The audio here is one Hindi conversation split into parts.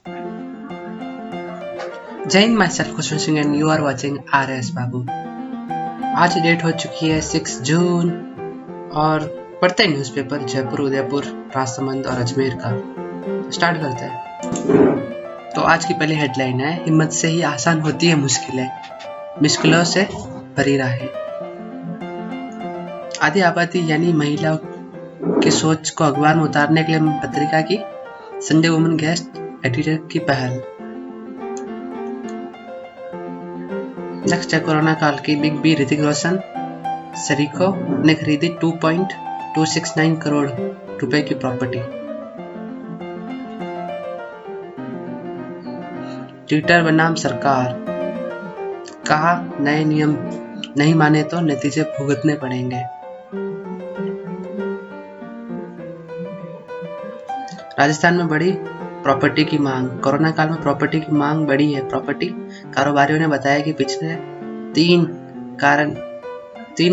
जय हिंद, myself Kushal Singh and you are watching RS Babu. आज डेट हो चुकी है 6 जून और पढ़ते हैं न्यूज़पेपर जयपुर, उदयपुर, राजसमंद और अजमेर का। स्टार्ट करते हैं। तो आज की पहली हेडलाइन है, हिम्मत से ही आसान होती है मुश्किलें, मुश्किलों से भरी राहें। आधी आबादी यानी महिला की सोच को अखबार में उतारने के लिए पत्रिका की संडे वुमन गेस्ट एडिटर की पहल। नेक्स्ट है कोरोना काल की बिग बी ऋतिक रोशन, सरीको ने खरीदी 2.269 करोड़ रुपए की प्रॉपर्टी। ट्विटर बनाम सरकार, कहा नए नियम नहीं माने तो नतीजे भुगतने पड़ेंगे। राजस्थान में बढ़ी प्रॉपर्टी की मांग, कोरोना काल में प्रॉपर्टी की मांग बढ़ी है। प्रॉपर्टी कारोबारियों ने बताया कि पिछले तीन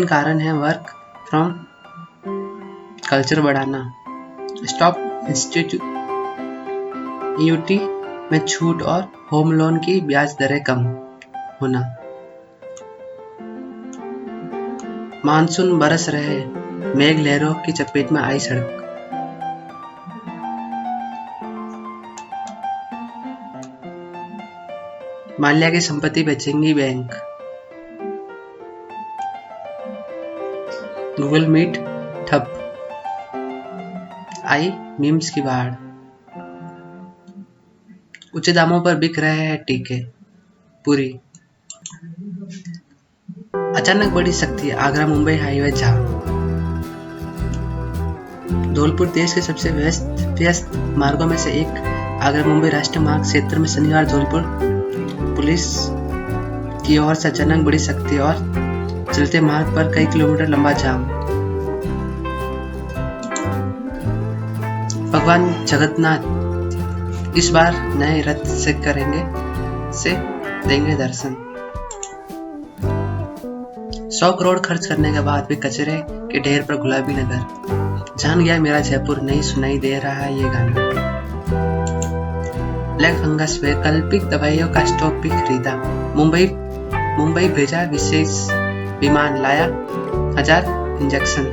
कारण हैं: वर्क फ्रॉम कल्चर बढ़ाना, स्टॉप इंस्टीट्यूट में छूट और होम लोन की ब्याज दरें कम होना। मानसून बरस रहे, मेघ लहरों की चपेट में आई सड़क। माल्या की संपत्ति बेचेंगी बैंक। गूगल मीट ठप, आई मीम्स की बाढ़। ऊंचे दामों पर बिक रहे हैं टीके। पूरी अचानक बढ़ी सख्ती, आगरा मुंबई हाईवे जाम। धौलपुर देश के सबसे व्यस्त मार्गों में से एक आगरा मुंबई राष्ट्रीय मार्ग क्षेत्र में शनिवार धौलपुर पुलिस की ओर से अचानक बड़ी सख्ती और चलते मार्ग पर कई किलोमीटर लंबा जाम। भगवान जगन्नाथ इस बार नए रथ से देंगे दर्शन। 100 करोड़ खर्च करने के बाद भी कचरे के ढेर पर गुलाबी नगर। जान गया मेरा जयपुर, नहीं सुनाई दे रहा है ये गाना। ब्लैक फंगस वैकल्पिक दवाइयों का स्टॉक भी खरीदा। मुंबई भेजा विशेष विमान, लाया 1000 इंजेक्शन।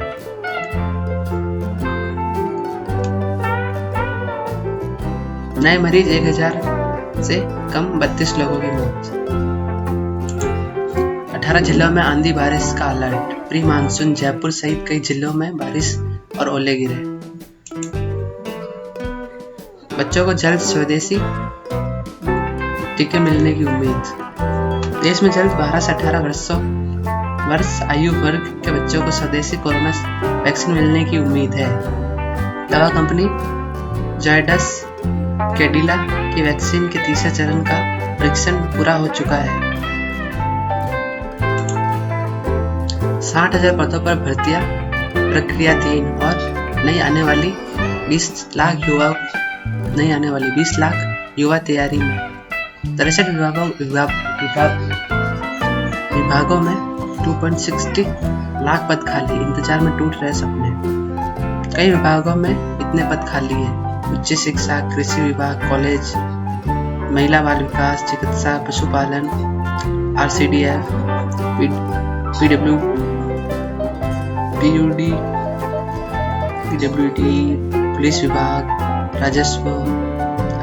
नए मरीज 1000 से कम, 32 लोगों की मौत। 18 जिलों में आंधी बारिश का अलर्ट। प्री मानसून, जयपुर सहित कई जिलों में बारिश और ओले गिरे। बच्चों को जल्द स्वदेशी टीके मिलने की उम्मीद। देश में जल्द 12 से 18 वर्ष आयु वर्ग के बच्चों को स्वदेशी कोरोना वैक्सीन मिलने की उम्मीद है। दवा कंपनी जायडस कैडिला की वैक्सीन के तीसरे चरण का परीक्षण पूरा हो चुका है। 60,000 पदों पर भर्तियां प्रक्रिया 3 और नहीं आने वाली 20 लाख युवा तैयारी में। 63 विभागों में 2.60 लाख पद खाली, इंतजार में टूट रहे सपने। कई विभागों में इतने पद खाली हैं: उच्च शिक्षा, कृषि विभाग, कॉलेज, महिला बाल विकास, चिकित्सा, पशुपालन, RCDF, PWD, पुलिस विभाग, राजस्व,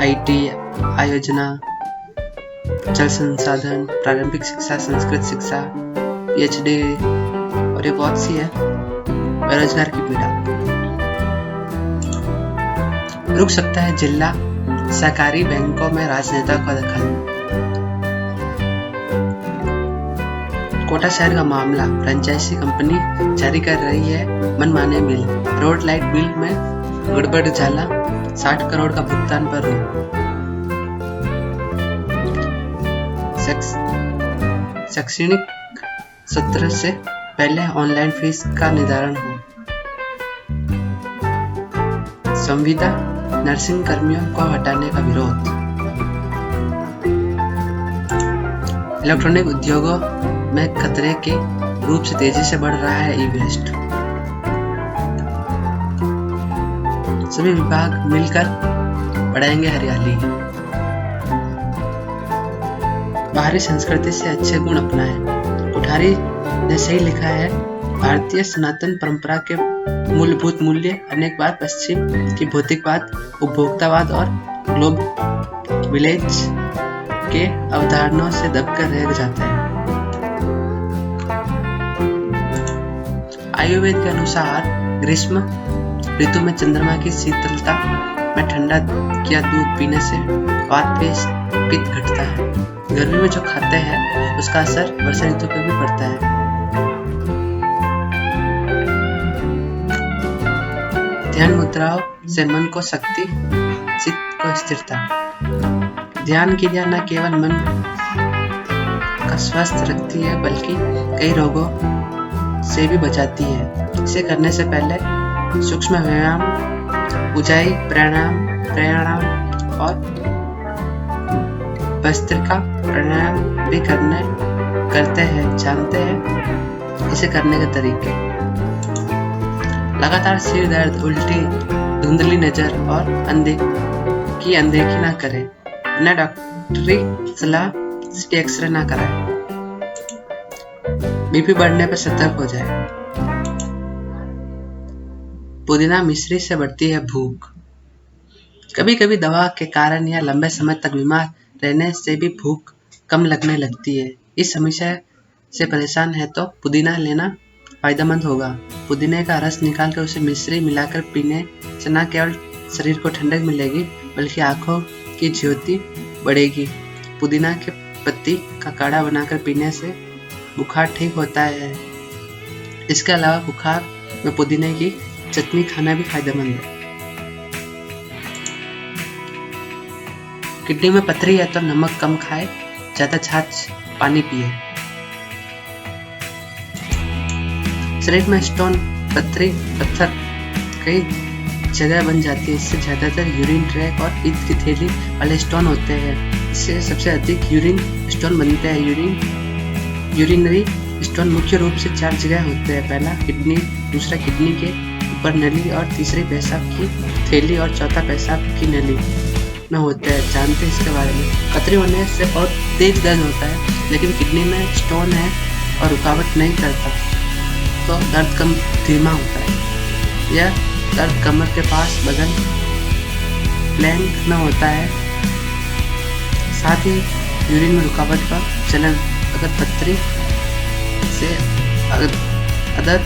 IT, आयोजना, जल संसाधन, प्रारंभिक शिक्षा, संस्कृत शिक्षा, PhD और ये बहुत सी है। बेरोजगार की पीड़ा। रुक सकता है जिला सहकारी बैंकों में राजनेता का दखल। कोटा शहर का मामला, फ्रेंचाइजी कंपनी जारी कर रही है मनमाने बिल। रोड लाइट बिल में गड़बड़ झाला, 60 करोड़ का भुगतान पर रोक। शैक्षणिक सत्र से पहले ऑनलाइन फीस का निर्धारण हो। संविदा नर्सिंग कर्मियों को हटाने का विरोध। इलेक्ट्रॉनिक उद्योगों में खतरे के रूप से तेजी से बढ़ रहा है ई-वेस्ट। सभी विभाग मिलकर बढ़ाएंगे हरियाली। बाहरी संस्कृति से अच्छे गुण अपनाएं। कोठारी ने सही लिखा है, भारतीय सनातन परंपरा के मूलभूत मूल्य अनेकवाद, पश्चिम की भौतिकवाद, उपभोक्तावाद और ग्लोब विलेज के अवधारणाओं से दबकर रह जाते हैं। आयुर्वेद के अनुसार ग्रीष्म ऋतु में चंद्रमा की शीतलता में ठंडा किया दूध पीने से वात पित्त घटता है। गर्मी में जो खाते हैं उसका असर वर्षा ऋतु पर भी पड़ता है। ध्यान मुद्राओं से मन को शक्ति, चित्त को स्थिरता। ध्यान की क्रिया न केवल मन का स्वस्थ रखती है बल्कि कई रोगों से भी बचाती है। इसे करने से पहले सूक्ष्म व्यायाम, ऊंचाई प्राणायाम और भस्त्रिका प्राणायाम भी करते हैं। जानते हैं इसे करने के तरीके। लगातार सिर दर्द, उल्टी, धुंधली नजर और अनदेखी ना करें। बिना डॉक्टरी सलाह से एक्सरे ना कराएं। बीपी बढ़ने पर सतर्क हो जाए। पुदीना मिश्री से बढ़ती है भूख। कभी कभी दवा के कारण या लंबे समय तक बीमार रहने से भी भूख कम लगने लगती है। इस समस्या से परेशान है तो पुदीना लेना फायदेमंद होगा। पुदीने का रस निकालकर उसे मिश्री मिलाकर पीने से न केवल शरीर को ठंडक मिलेगी बल्कि आंखों की ज्योति बढ़ेगी। पुदीना के पत्ती का काढ़ा बनाकर पीने से बुखार ठीक होता है। इसके अलावा बुखार में पुदीने की चटनी खाना भी फायदेमंद है। किडनी में पथरी है तो नमक कम खाए, ज्यादा छाछ पानी पिए। शरीर में स्टोन, पत्थर कई जगह बन जाती है। इससे ज्यादातर यूरिन ट्रैक और पित्त की थैली वाले स्टोन होते हैं। इससे सबसे अधिक यूरिन स्टोन बनते हैं। यूरिनरी स्टोन मुख्य रूप से 4 जगह होते हैं। पहला किडनी, दूसरा किडनी के ऊपर नली और तीसरी पेशाब की थैली और चौथा पेशाब की नली में होते हैं। जानते हैं इसके बारे में। पथरी होने से बहुत तेज दर्द होता है, लेकिन किडनी में स्टोन है और रुकावट नहीं करता तो दर्द कम धीमा होता है। यह दर्द कमर के पास बदन प्लैंक में होता है। साथ ही यूरिन में रुकावट का चलन। अगर पथरी से अगर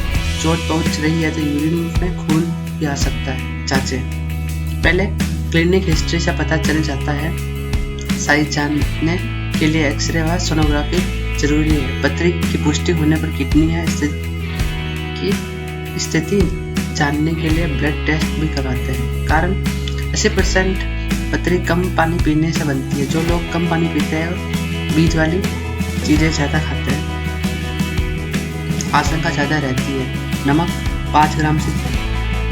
चोट पहुंच रही है तो यूरिन में खून भी आ सकता है। जांचें। पहले क्लिनिक हिस्ट्री से पता चल जाता है। साइज जानने के लिए एक्सरे व सोनोग्राफी जरूरी है। पथरी की पुष्टि होने पर किडनी है की स्थिति जानने के लिए ब्लड टेस्ट भी करवाते हैं। कारण 80% पथरी कम पानी पीने से बनती है। जो लोग कम पानी पीते हैं बीज वाली चीजें ज्यादा खाते हैं, आशंका ज्यादा रहती है। नमक 5 ग्राम से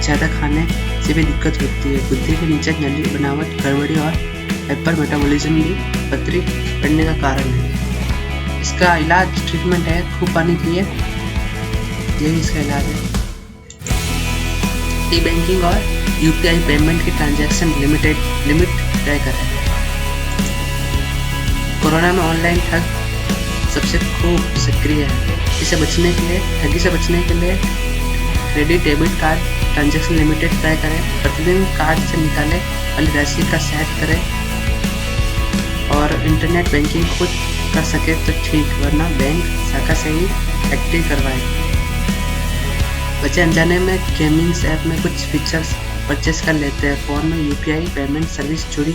ज्यादा खाने से भी दिक्कत होती है। बुद्धि के नीचे नली बनावट गड़बड़ी और हाइपर मेटाबॉलिज्म भी पथरी बढ़ने का कारण है। इसका इलाज ट्रीटमेंट है खूब पानी पिए, यही इसका इलाज है। ई बैंकिंग और यूपीआई पेमेंट की ट्रांजैक्शन लिमिट तय करें। कोरोना में ऑनलाइन ठग सबसे खूब सक्रिय है। इसे बचने के लिए ठगी से बचने के लिए credit debit card transaction limited तय करें। प्रतिदिन कार्ड से निकाले वाली राशि का सेट करें और इंटरनेट बैंकिंग खुद कर सके तो ठीक, वरना बैंक शाखा से ही एक्टिव करवाएं। बच्चे अनजाने में गेमिंग ऐप में कुछ फीचर्स परचेस कर लेते हैं। फ़ोन में यूपीआई पेमेंट सर्विस चोरी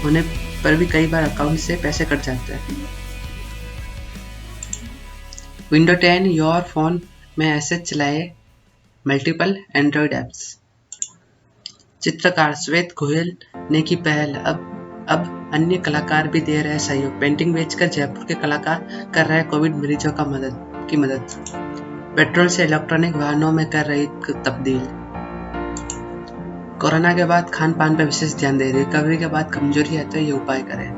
होने पर भी कई बार अकाउंट से पैसे कट जाते हैं। विंडो 10 योर फोन में ऐसे चलाए मल्टीपल एंड्रॉयड ऐप्स। चित्रकार श्वेत गोयल ने की पहल, अब अन्य कलाकार भी दे रहे सहयोग। पेंटिंग बेचकर जयपुर के कलाकार कर रहे कोविड मरीजों का मदद। पेट्रोल से इलेक्ट्रॉनिक वाहनों में कर रही तब्दील। कोरोना के बाद खान पान पर विशेष ध्यान दे। रिकवरी के बाद कमजोरी है तो ये उपाय करें।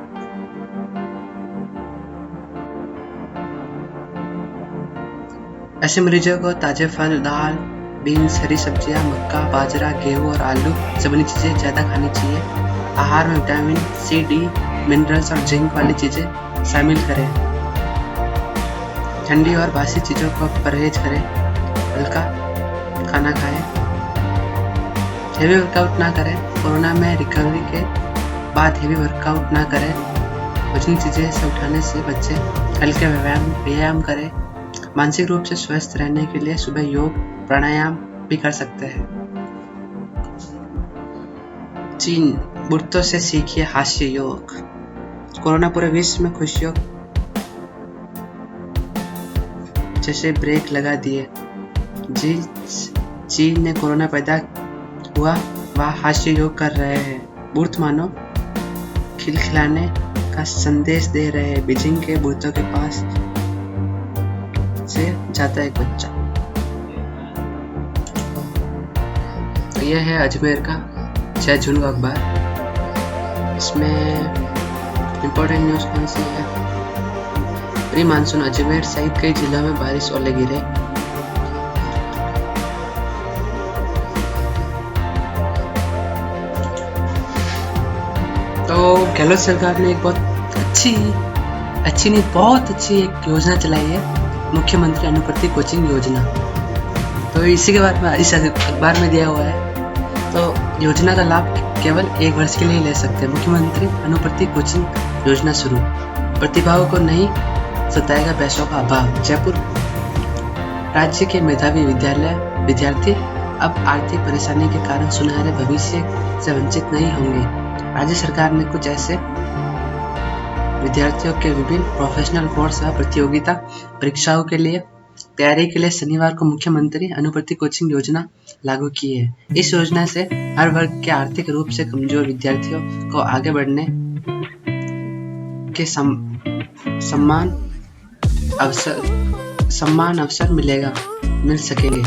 ऐसे मरीजों को ताजे फल, दाल, बीन्स, हरी सब्जियां, मक्का, बाजरा, गेहूं और आलू से बनी चीजें ज्यादा खानी चाहिए। आहार में विटामिन सी, डी, मिनरल्स और जिंक वाली चीजें शामिल करें। ठंडी और बासी चीज़ों को परहेज करें। हल्का खाना खाएं। हेवी वर्कआउट ना करें। कोरोना में रिकवरी के बाद हेवी वर्कआउट ना करें। वजनी चीज़ें से उठाने से बचें। हल्के व्यायाम करें। मानसिक रूप से स्वस्थ रहने के लिए सुबह योग प्राणायाम भी कर सकते हैं। चीन, बुढ़तों से सीखिए हास्य योग। कोरोना पूरे विश्व में खुशियों जैसे ब्रेक लगा दिए। चीन ने कोरोना पैदा हुआ वह हास्य योग कर रहे हैं। बुढ़ मानो खिलखिलाने का संदेश दे रहे हैं। बीजिंग के बुढ़तों के पास से जाता एक बच्चा। तो यह है अजमेर का 6 जून का अखबार। इसमें इम्पोर्टेंट न्यूज कौन सी है? प्री मानसून अजमेर सहित कई जिलों में बारिश ओले गिरे। तो गहलोत सरकार ने एक बहुत अच्छी एक योजना चलाई है, मुख्यमंत्री अनुप्रति कोचिंग योजना। तो इसी के बारे में इस अखबार में दिया हुआ है। तो योजना का लाभ केवल 1 वर्ष के लिए ले सकते हैं। मुख्यमंत्री अनुप्रति कोचिंग योजना शुरू। प्रतिभाओं को नहीं सताएगा पैसों का अभाव। जयपुर, राज्य के मेधावी विद्यार्थी अब आर्थिक परेशानी के कारण सुनहरे भविष्य से वंचित नहीं होंगे। राज्य सरकार ने कुछ ऐसे विद्यार्थियों के विभिन्न प्रोफेशनल कोर्स व प्रतियोगिता परीक्षाओं के लिए तैयारी के लिए शनिवार को मुख्यमंत्री अनुप्रति कोचिंग योजना लागू की है। इस योजना से हर वर्ग के आर्थिक रूप से कमजोर विद्यार्थियों को आगे बढ़ने के समान अवसर मिल सकेंगे।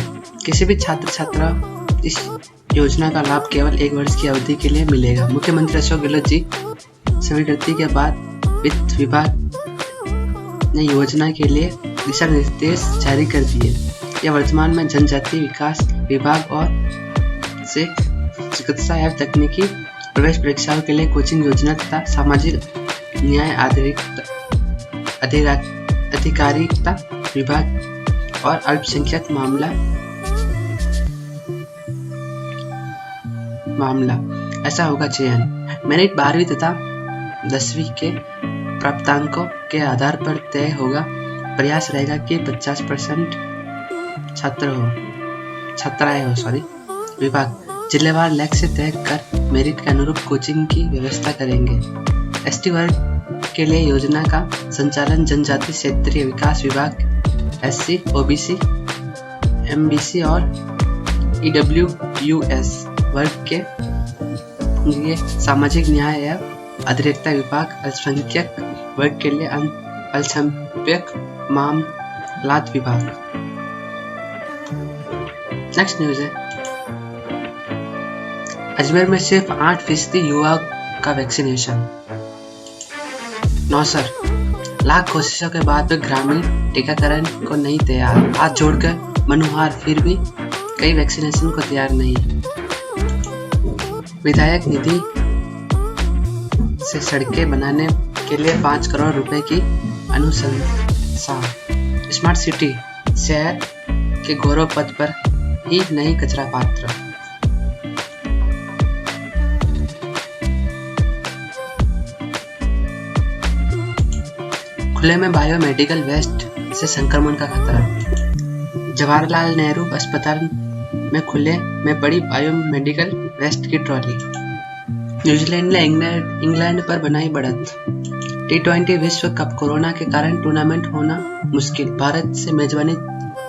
किसी भी छात्र इस योजना का लाभ केवल 1 वर्ष की अवधि के लिए मिलेगा। मुख्यमंत्री अशोक गहलोत जी स्वीकृति के बाद वित्त विभाग ने योजना के लिए दिशा निर्देश जारी कर दिए। यह वर्तमान में जनजातीय विकास विभाग और से चिकित्सा एवं तकनीकी प्रवेश परीक्षाओं के लिए कोचिंग योजना तथा सामाजिक न्याय अधिकारिता विभाग और अल्पसंख्यक मामला ऐसा होगा चयन। मेरिट 12वीं तथा 10वीं के प्राप्तांकों के आधार पर तय होगा। प्रयास रहेगा कि 50% छात्राएं हो। विभाग जिलेवार लक्ष्य तय कर मेरिट के अनुरूप कोचिंग की व्यवस्था करेंगे। एसटी वर्ग के लिए योजना का संचालन जनजाति क्षेत्रीय विकास विभाग, एससी, ओबीसी, एमबीसी और ईडब्ल्यूएस वर्ग के लिए सामाजिक न्याय एवं अधिकारिता विभाग, अल्पसंख्यक वर्ग के लिए अल्पसंख्यक मामलात विभाग। नेक्स्ट न्यूज है, अजमेर में सिर्फ 8% युवा का वैक्सीनेशन। नौसर, लाख कोशिशों के बाद भी ग्रामीण टीकाकरण को नहीं तैयार। हाथ जोड़कर मनुहार, फिर भी कई वैक्सीनेशन को तैयार नहीं। विधायक निधि से सड़कें बनाने के लिए 5 करोड़ रुपए की अनुशंसा। स्मार्ट सिटी, शहर के गौरव पथ पर ही नहीं कचरा पात्र। खुले में बायोमेडिकल वेस्ट से संक्रमण का खतरा। जवाहरलाल नेहरू अस्पताल में खुले में पड़ी बायोमेडिकल वेस्ट की ट्रॉली। न्यूजीलैंड ने इंग्लैंड पर बनाई बढ़त। T20 विश्व कप, कोरोना के कारण टूर्नामेंट होना मुश्किल। भारत से मेजबानी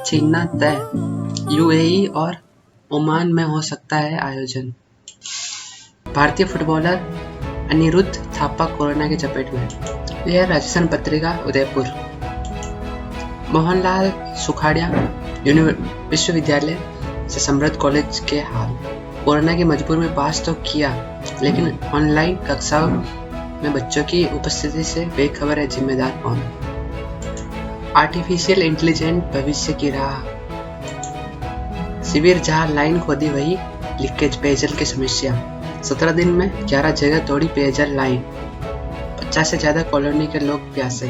छीनना तय। यूएई और ओमान में हो सकता है आयोजन। भारतीय फुटबॉलर अनिरुद्ध थापा कोरोना की चपेट में। यह राजस्थान पत्रिका उदयपुर। मोहनलाल सुखाड़िया विश्वविद्यालय से समृद्ध कॉलेज के हाल। कोरोना की मजबूर में पास तो किया, लेकिन ऑनलाइन कक्षाओं में बच्चों की उपस्थिति से बेखबर है, जिम्मेदार कौन? आर्टिफिशियल इंटेलिजेंस भविष्य की राह। शिविर जहां लाइन खोदी वही लीकेज पेयजल की समस्या। 17 दिन में 11 जगह तोड़ी पेयजल लाइन। 50 से ज्यादा कॉलोनी के लोग प्यासे।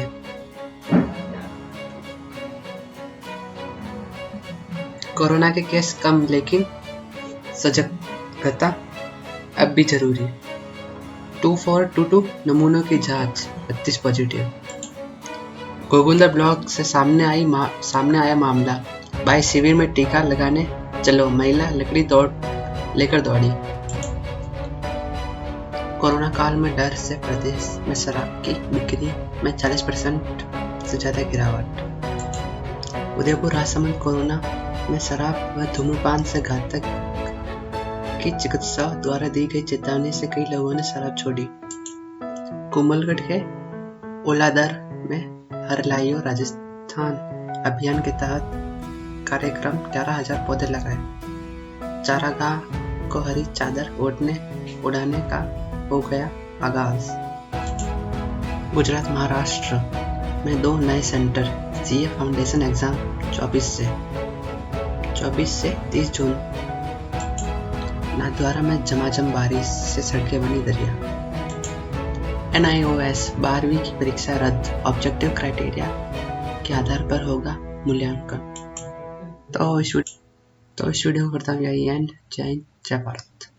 कोरोना के केस कम, लेकिन सजगता अब भी जरूरी। 2422 नमूनों की जांच, 32 पॉजिटिव। गोगुंदा ब्लॉक से सामने आया मामला। भाई शिविर में टीका लगाने चलो, महिला लकड़ी लेकर दौड़ी। कोरोना काल में डर से प्रदेश में शराब की बिक्री में 40% से ज्यादा गिरावट। उदयपुर राजसमंद कोरोना में शराब व धूम्रपान से घातक की चिकित्सा द्वारा दी गई चेतावनी से कई लोगों ने शराब छोड़ी। कोमलगढ़ के ओलादर में हर लाइयो राजस्थान अभियान के तहत कार्यक्रम 11,000 पौधे लगाए। चारागाह को हरी चादर उड़ाने का हो गया आगाज। गुजरात महाराष्ट्र में 2 नए सेंटर। सीए फाउंडेशन एग्जाम 24 से 30 जून। नाथद्वारा में झमाझम बारिश से सड़कें बनी दरिया। NIOS 12वीं की परीक्षा रद्द, ऑब्जेक्टिव क्राइटेरिया के आधार पर होगा मूल्यांकन। तो इस वीडियो को करता हूँ यही एंड। जय हिंद, जय भारत।